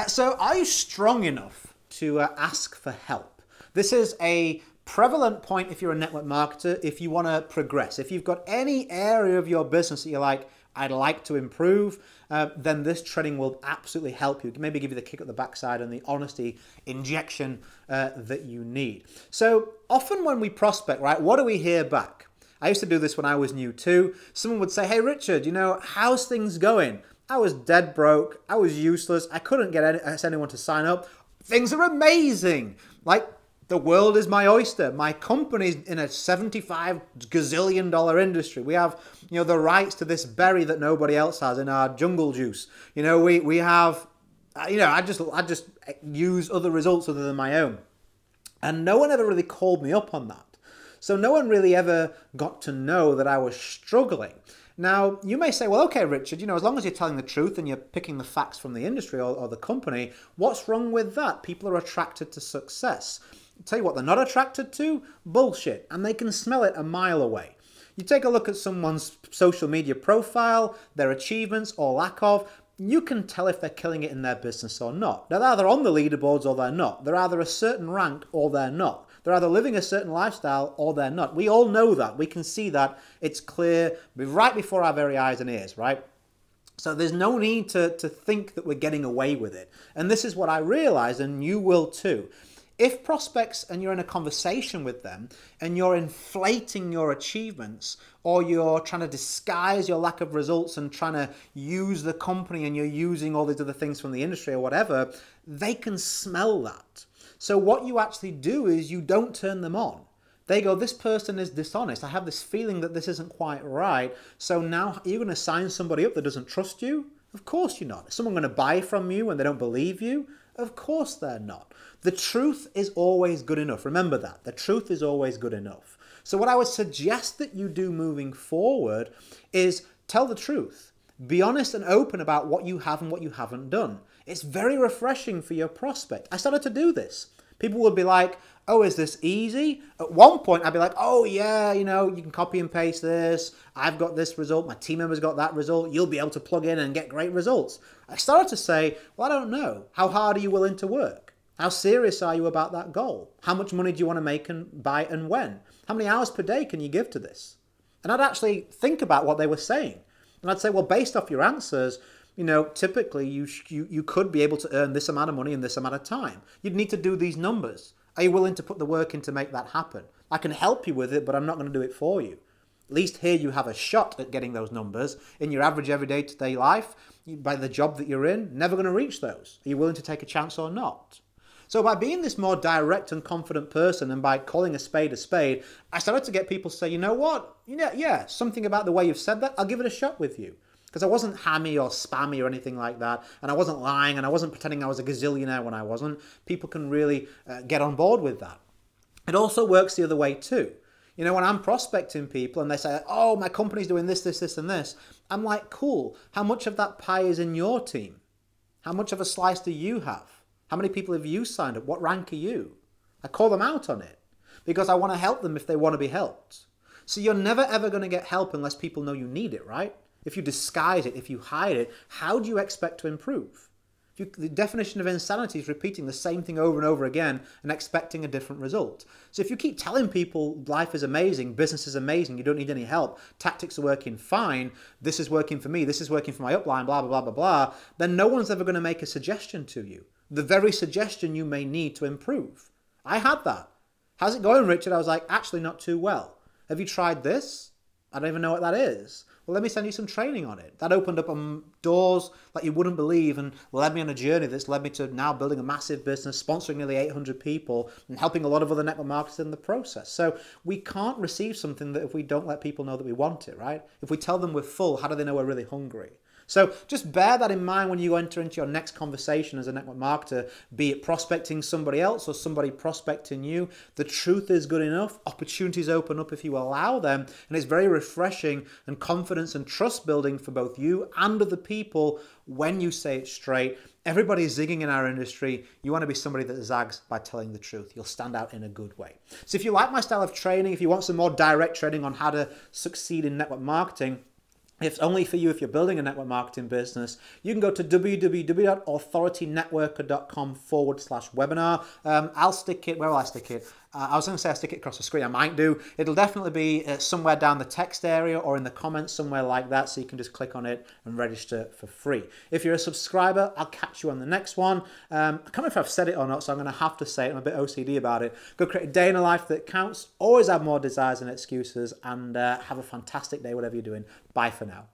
So are you strong enough to ask for help? This is a prevalent point if you're a network marketer, if you want to progress. If you've got any area of your business that you're like, I'd like to improve, then this training will absolutely help you. Maybe give you the kick up the backside and the honesty injection that you need. So often when we prospect, right, what do we hear back? I used to do this when I was new too. Someone would say, hey Richard, how's things going? I was dead broke. I was useless. I couldn't get anyone to sign up. Things are amazing. Like, the world is my oyster. My company's in a $75 gazillion industry. We have, the rights to this berry that nobody else has in our jungle juice. We have, I just use other results other than my own. And no one ever really called me up on that. So no one really ever got to know that I was struggling. Now, you may say, well, okay, Richard, as long as you're telling the truth and you're picking the facts from the industry or the company, what's wrong with that? People are attracted to success. I'll tell you what they're not attracted to? Bullshit. And they can smell it a mile away. You take a look at someone's social media profile, their achievements or lack of, you can tell if they're killing it in their business or not. They're either on the leaderboards or they're not. They're either a certain rank or they're not. They're either living a certain lifestyle or they're not. We all know that. We can see that. It's clear right before our very eyes and ears, right? So there's no need to think that we're getting away with it. And this is what I realized, and you will too. If prospects and you're in a conversation with them and you're inflating your achievements or you're trying to disguise your lack of results and trying to use the company and you're using all these other things from the industry or whatever, they can smell that. So what you actually do is you don't turn them on. They go, this person is dishonest. I have this feeling that this isn't quite right. So now are you going to sign somebody up that doesn't trust you? Of course you're not. Is someone going to buy from you when they don't believe you? Of course they're not. The truth is always good enough. Remember that. The truth is always good enough. So what I would suggest that you do moving forward is tell the truth. Be honest and open about what you have and what you haven't done. It's very refreshing for your prospect. I started to do this. People would be like, oh, is this easy? At one point, I'd be like, oh, yeah, you can copy and paste this. I've got this result. My team members got that result. You'll be able to plug in and get great results. I started to say, well, I don't know. How hard are you willing to work? How serious are you about that goal? How much money do you want to make and buy and when? How many hours per day can you give to this? And I'd actually think about what they were saying. And I'd say, well, based off your answers, typically you could be able to earn this amount of money in this amount of time. You'd need to do these numbers. Are you willing to put the work in to make that happen? I can help you with it, but I'm not going to do it for you. At least here you have a shot at getting those numbers. In your average everyday to-day life, by the job that you're in, never going to reach those. Are you willing to take a chance or not? So by being this more direct and confident person and by calling a spade, I started to get people to say, you know what? Yeah, something about the way you've said that, I'll give it a shot with you. Because I wasn't hammy or spammy or anything like that. And I wasn't lying and I wasn't pretending I was a gazillionaire when I wasn't. People can really get on board with that. It also works the other way too. When I'm prospecting people and they say, oh, my company's doing this, this, this, and this. I'm like, cool. How much of that pie is in your team? How much of a slice do you have? How many people have you signed up? What rank are you? I call them out on it because I want to help them if they want to be helped. So you're never ever going to get help unless people know you need it, right? If you disguise it, if you hide it, how do you expect to improve? The definition of insanity is repeating the same thing over and over again and expecting a different result. So if you keep telling people life is amazing, business is amazing, you don't need any help, tactics are working fine, this is working for me, this is working for my upline, blah, blah, blah, blah, blah, then no one's ever going to make a suggestion to you. The very suggestion you may need to improve. I had that. How's it going, Richard? I was like, actually not too well. Have you tried this? I don't even know what that is. Well, let me send you some training on it. That opened up doors like you wouldn't believe and led me on a journey that's led me to now building a massive business, sponsoring nearly 800 people and helping a lot of other network marketers in the process. So we can't receive something that if we don't let people know that we want it, right? If we tell them we're full, how do they know we're really hungry? So just bear that in mind when you enter into your next conversation as a network marketer, be it prospecting somebody else or somebody prospecting you. The truth is good enough. Opportunities open up if you allow them. And it's very refreshing and confidence and trust building for both you and other people when you say it straight. Everybody's zigging in our industry. You want to be somebody that zags by telling the truth. You'll stand out in a good way. So if you like my style of training, if you want some more direct training on how to succeed in network marketing, It's only for you if you're building a network marketing business. You can go to www.authoritynetworker.com/webinar. I'll stick it, where will I stick it? I was going to say I'll stick it across the screen. I might do. It'll definitely be somewhere down the text area or in the comments somewhere like that, so you can just click on it and register for free. If you're a subscriber, I'll catch you on the next one. I can't remember if I've said it or not, so I'm going to have to say it. I'm a bit OCD about it. Go create a day in a life that counts. Always have more desires than excuses, and have a fantastic day, whatever you're doing. Bye for now.